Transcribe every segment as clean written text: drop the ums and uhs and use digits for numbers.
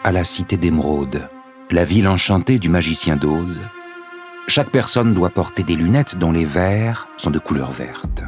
à la cité d'Émeraude, la ville enchantée du magicien d'Oz. Chaque personne doit porter des lunettes dont les verres sont de couleur verte.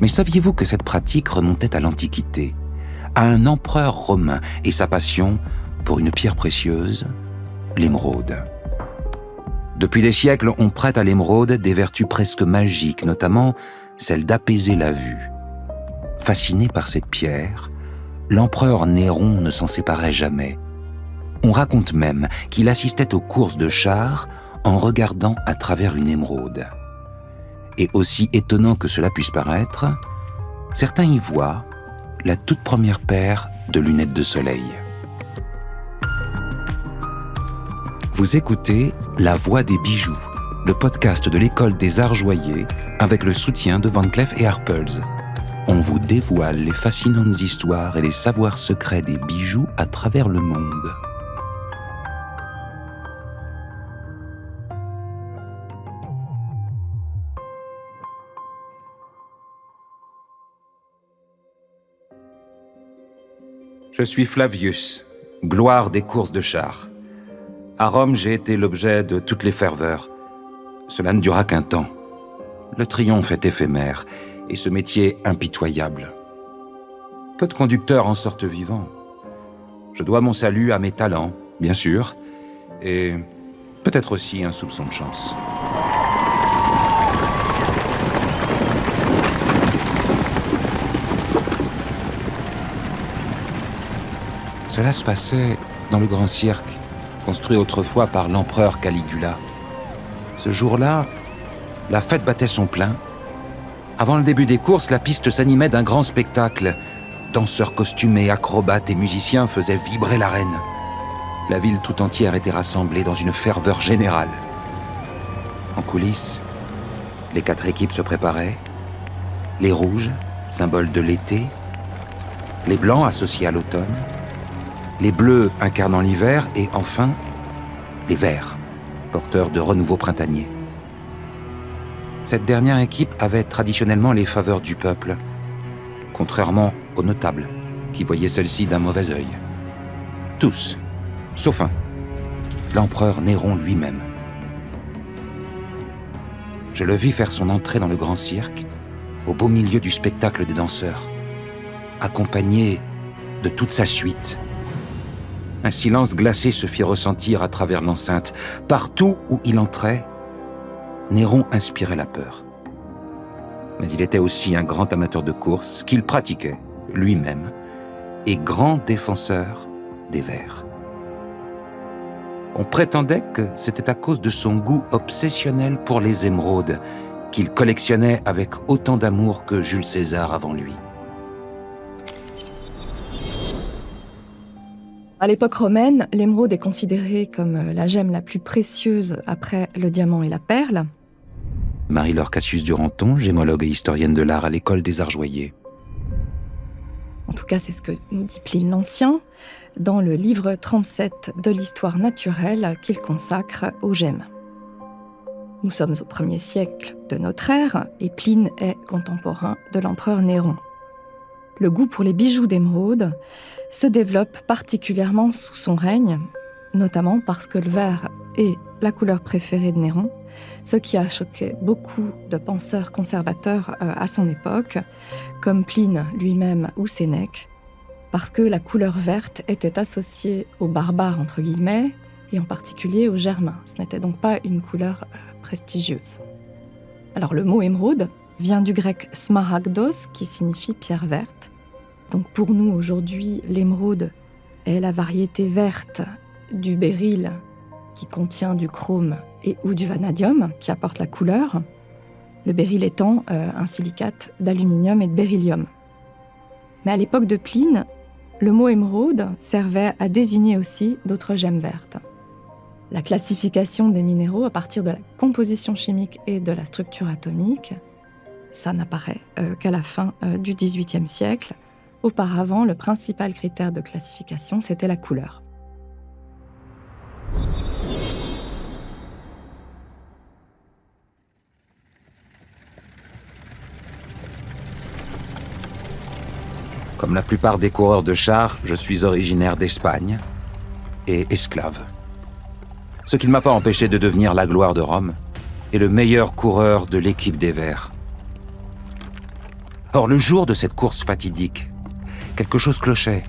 Mais saviez-vous que cette pratique remontait à l'Antiquité, à un empereur romain et sa passion pour une pierre précieuse, l'émeraude. Depuis des siècles, on prête à l'émeraude des vertus presque magiques, notamment celle d'apaiser la vue. Fasciné par cette pierre, l'empereur Néron ne s'en séparait jamais. On raconte même qu'il assistait aux courses de chars en regardant à travers une émeraude. Et aussi étonnant que cela puisse paraître, certains y voient la toute première paire de lunettes de soleil. Vous écoutez La Voix des bijoux, le podcast de l'École des Arts Joyeux avec le soutien de Van Cleef & Arpels. On vous dévoile les fascinantes histoires et les savoirs secrets des bijoux à travers le monde. Je suis Flavius, gloire des courses de chars. À Rome, j'ai été l'objet de toutes les ferveurs. Cela ne dura qu'un temps. Le triomphe est éphémère et ce métier impitoyable. Peu de conducteurs en sortent vivants. Je dois mon salut à mes talents, bien sûr, et peut-être aussi un soupçon de chance. Cela se passait dans le grand cirque, construit autrefois par l'empereur Caligula. Ce jour-là, la fête battait son plein. Avant le début des courses, la piste s'animait d'un grand spectacle. Danseurs costumés, acrobates et musiciens faisaient vibrer l'arène. La ville tout entière était rassemblée dans une ferveur générale. En coulisses, les 4 équipes se préparaient. Les rouges, symbole de l'été. Les blancs, associés à l'automne. Les bleus incarnant l'hiver et enfin, les verts, porteurs de renouveau printanier. Cette dernière équipe avait traditionnellement les faveurs du peuple, contrairement aux notables, qui voyaient celle-ci d'un mauvais œil. Tous, sauf un, l'empereur Néron lui-même. Je le vis faire son entrée dans le grand cirque, au beau milieu du spectacle des danseurs, accompagné de toute sa suite. Un silence glacé se fit ressentir à travers l'enceinte. Partout où il entrait, Néron inspirait la peur. Mais il était aussi un grand amateur de course qu'il pratiquait lui-même et grand défenseur des vers. On prétendait que c'était à cause de son goût obsessionnel pour les émeraudes qu'il collectionnait avec autant d'amour que Jules César avant lui. À l'époque romaine, l'émeraude est considérée comme la gemme la plus précieuse après le diamant et la perle. Marie-Laure Cassius-Duranton, gémologue et historienne de l'art à l'École des Arts Joyeux. En tout cas, c'est ce que nous dit Pline l'Ancien dans le livre 37 de l'histoire naturelle qu'il consacre aux gemmes. Nous sommes au 1er siècle de notre ère et Pline est contemporain de l'empereur Néron. Le goût pour les bijoux d'émeraude se développe particulièrement sous son règne, notamment parce que le vert est la couleur préférée de Néron, ce qui a choqué beaucoup de penseurs conservateurs à son époque, comme Pline lui-même ou Sénèque, parce que la couleur verte était associée aux barbares, entre guillemets, et en particulier aux Germains. Ce n'était donc pas une couleur prestigieuse. Alors le mot émeraude vient du grec smaragdos, qui signifie pierre verte. Donc pour nous, aujourd'hui, l'émeraude est la variété verte du béryl qui contient du chrome et ou du vanadium, qui apporte la couleur. Le béryl étant un silicate d'aluminium et de beryllium. Mais à l'époque de Pline, le mot émeraude servait à désigner aussi d'autres gemmes vertes. La classification des minéraux à partir de la composition chimique et de la structure atomique, ça n'apparaît qu'à la fin du XVIIIe siècle. Auparavant, le principal critère de classification, c'était la couleur. Comme la plupart des coureurs de chars, je suis originaire d'Espagne, et esclave. Ce qui ne m'a pas empêché de devenir la gloire de Rome et le meilleur coureur de l'équipe des Verts. Or, le jour de cette course fatidique, quelque chose clochait.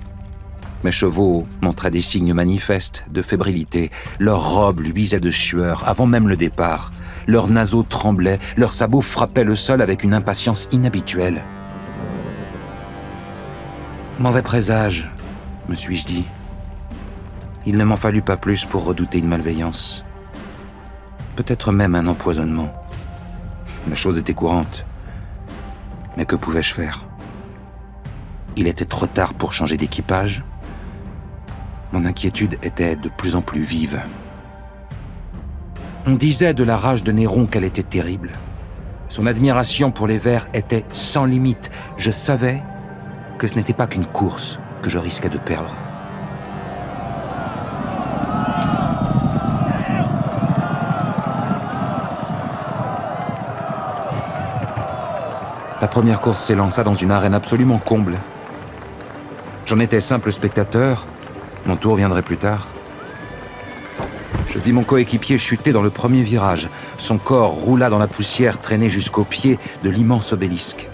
Mes chevaux montraient des signes manifestes de fébrilité. Leurs robes luisaient de sueur avant même le départ. Leurs naseaux tremblaient, leurs sabots frappaient le sol avec une impatience inhabituelle. Mauvais présage, me suis-je dit. Il ne m'en fallut pas plus pour redouter une malveillance. Peut-être même un empoisonnement. La chose était courante. Mais que pouvais-je faire ? Il était trop tard pour changer d'équipage. Mon inquiétude était de plus en plus vive. On disait de la rage de Néron qu'elle était terrible. Son admiration pour les Verts était sans limite. Je savais que ce n'était pas qu'une course que je risquais de perdre. La première course s'élança dans une arène absolument comble. J'en étais simple spectateur, mon tour viendrait plus tard. Je vis mon coéquipier chuter dans le premier virage. Son corps roula dans la poussière traînée jusqu'au pied de l'immense obélisque.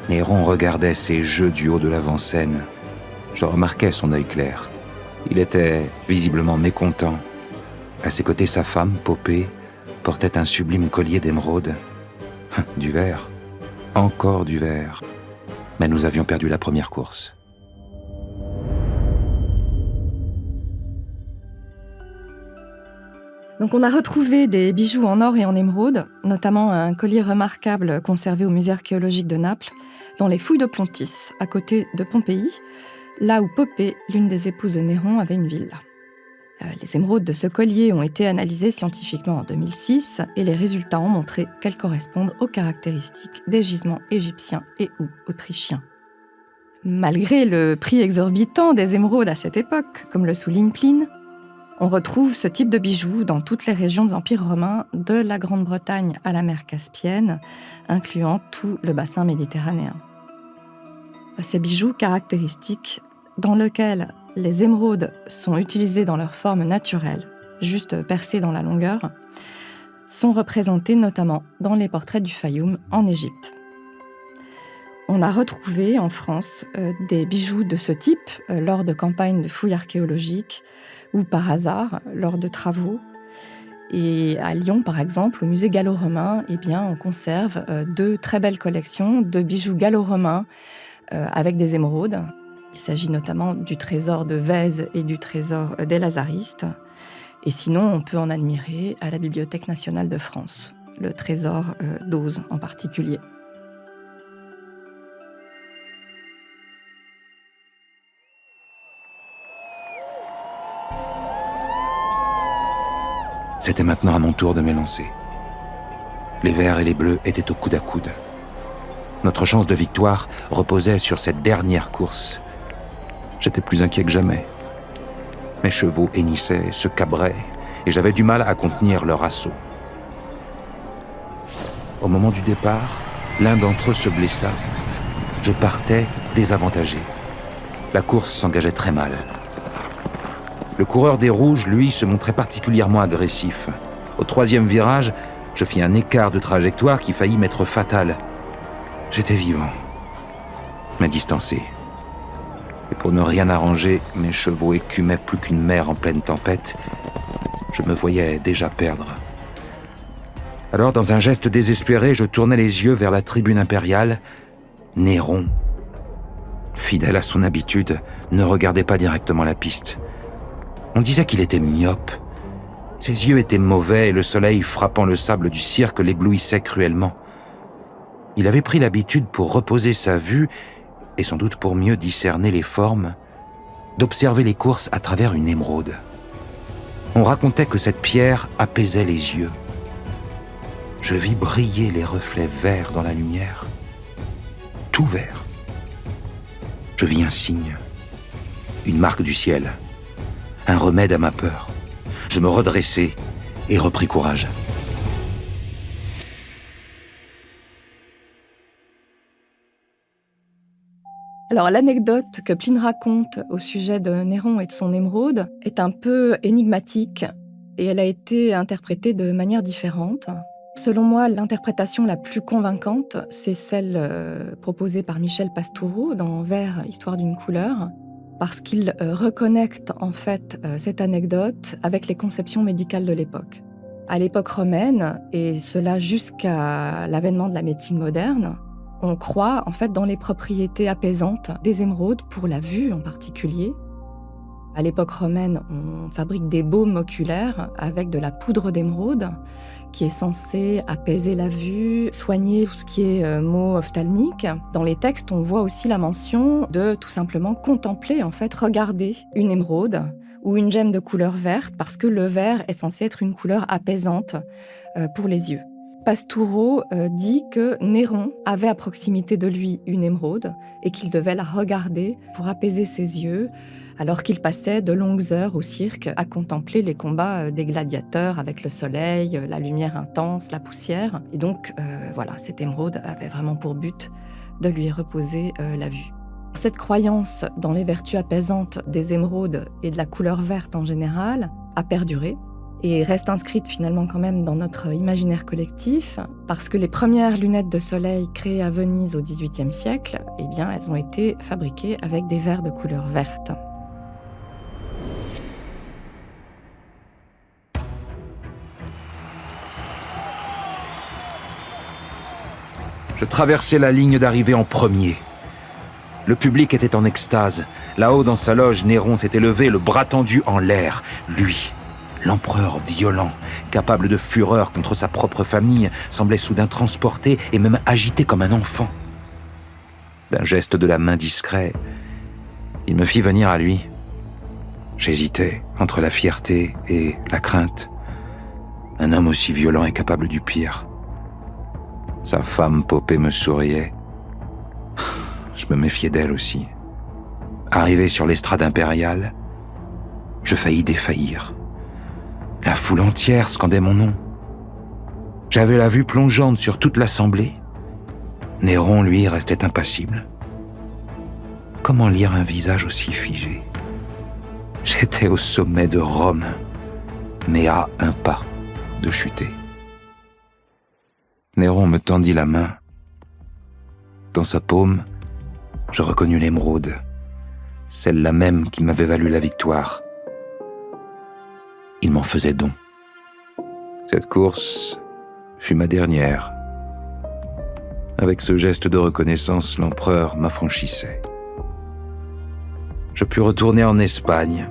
Néron regardait ces jeux du haut de l'avant-scène. Je remarquais son œil clair. Il était visiblement mécontent. À ses côtés, sa femme, Popée, portait un sublime collier d'émeraude. Du verre. Encore du verre. Mais nous avions perdu la première course. Donc on a retrouvé des bijoux en or et en émeraude, notamment un collier remarquable conservé au musée archéologique de Naples, dans les fouilles de Pontis, à côté de Pompéi, là où Popée, l'une des épouses de Néron, avait une villa. Les émeraudes de ce collier ont été analysées scientifiquement en 2006 et les résultats ont montré qu'elles correspondent aux caractéristiques des gisements égyptiens et ou autrichiens. Malgré le prix exorbitant des émeraudes à cette époque, comme le souligne Pline, on retrouve ce type de bijoux dans toutes les régions de l'Empire romain, de la Grande-Bretagne à la mer Caspienne, incluant tout le bassin méditerranéen. Ces bijoux caractéristiques, dans lesquels les émeraudes sont utilisées dans leur forme naturelle, juste percées dans la longueur, sont représentés notamment dans les portraits du Fayoum en Égypte. On a retrouvé en France des bijoux de ce type lors de campagnes de fouilles archéologiques ou par hasard lors de travaux. Et à Lyon, par exemple, au musée gallo-romain, on conserve 2 très belles collections de bijoux gallo-romains avec des émeraudes. Il s'agit notamment du trésor de Vèze et du trésor des Lazaristes. Et sinon, on peut en admirer à la Bibliothèque nationale de France, le trésor d'Auze en particulier. C'était maintenant à mon tour de m'élancer. Les verts et les bleus étaient au coude à coude. Notre chance de victoire reposait sur cette dernière course. J'étais plus inquiet que jamais. Mes chevaux hennissaient, se cabraient, et j'avais du mal à contenir leur assaut. Au moment du départ, l'un d'entre eux se blessa. Je partais désavantagé. La course s'engageait très mal. Le coureur des rouges, lui, se montrait particulièrement agressif. Au 3e virage, je fis un écart de trajectoire qui faillit m'être fatal. J'étais vivant, mais distancé. Et pour ne rien arranger, mes chevaux écumaient plus qu'une mer en pleine tempête. Je me voyais déjà perdre. Alors, dans un geste désespéré, je tournai les yeux vers la tribune impériale. Néron, fidèle à son habitude, ne regardait pas directement la piste. On disait qu'il était myope. Ses yeux étaient mauvais et le soleil frappant le sable du cirque l'éblouissait cruellement. Il avait pris l'habitude, pour reposer sa vue, et sans doute pour mieux discerner les formes, d'observer les courses à travers une émeraude. On racontait que cette pierre apaisait les yeux. Je vis briller les reflets verts dans la lumière. Tout vert. Je vis un signe, une marque du ciel, un remède à ma peur. Je me redressai et repris courage. Alors l'anecdote que Pline raconte au sujet de Néron et de son émeraude est un peu énigmatique et elle a été interprétée de manière différente. Selon moi, l'interprétation la plus convaincante, c'est celle proposée par Michel Pastoureau dans Vers, Histoire d'une couleur, parce qu'il reconnecte en fait cette anecdote avec les conceptions médicales de l'époque. À l'époque romaine, et cela jusqu'à l'avènement de la médecine moderne, on croit en fait dans les propriétés apaisantes des émeraudes pour la vue en particulier. À l'époque romaine, on fabrique des baumes oculaires avec de la poudre d'émeraude qui est censée apaiser la vue, soigner tout ce qui est maux ophtalmiques. Dans les textes, on voit aussi la mention de tout simplement contempler, en fait, regarder une émeraude ou une gemme de couleur verte parce que le vert est censé être une couleur apaisante pour les yeux. Pastoureau dit que Néron avait à proximité de lui une émeraude et qu'il devait la regarder pour apaiser ses yeux alors qu'il passait de longues heures au cirque à contempler les combats des gladiateurs avec le soleil, la lumière intense, la poussière. Et donc, voilà, cette émeraude avait vraiment pour but de lui reposer la vue. Cette croyance dans les vertus apaisantes des émeraudes et de la couleur verte en général a perduré et reste inscrite finalement quand même dans notre imaginaire collectif parce que les premières lunettes de soleil créées à Venise au XVIIIe siècle, eh bien, elles ont été fabriquées avec des verres de couleur verte. Je traversais la ligne d'arrivée en premier. Le public était en extase. Là-haut, dans sa loge, Néron s'était levé, le bras tendu en l'air. Lui, l'empereur violent, capable de fureur contre sa propre famille, semblait soudain transporté et même agité comme un enfant. D'un geste de la main discret, il me fit venir à lui. J'hésitais entre la fierté et la crainte. Un homme aussi violent est capable du pire. Sa femme Popée me souriait. Je me méfiais d'elle aussi. Arrivé sur l'estrade impériale, je faillis défaillir. La foule entière scandait mon nom. J'avais la vue plongeante sur toute l'assemblée. Néron, lui, restait impassible. Comment lire un visage aussi figé ? J'étais au sommet de Rome, mais à un pas de chuter. Néron me tendit la main. Dans sa paume, je reconnus l'émeraude, celle-là même qui m'avait valu la victoire. Il m'en faisait don. Cette course fut ma dernière. Avec ce geste de reconnaissance, l'empereur m'affranchissait. Je pus retourner en Espagne.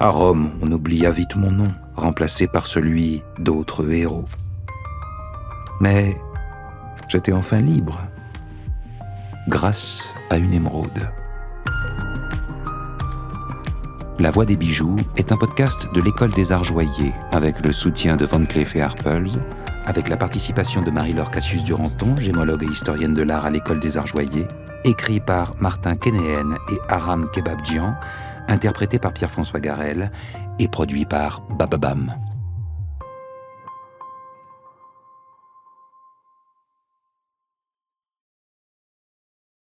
À Rome, on oublia vite mon nom, remplacé par celui d'autres héros. Mais j'étais enfin libre, grâce à une émeraude. La Voix des bijoux est un podcast de l'École des Arts Joailliers, avec le soutien de Van Cleef & Arpels, avec la participation de Marie-Laure Cassius-Duranton, gémologue et historienne de l'art à l'École des Arts Joailliers, écrit par Martin Kénéen et Aram Kebabdjian, interprété par Pierre-François Garel et produit par Bababam.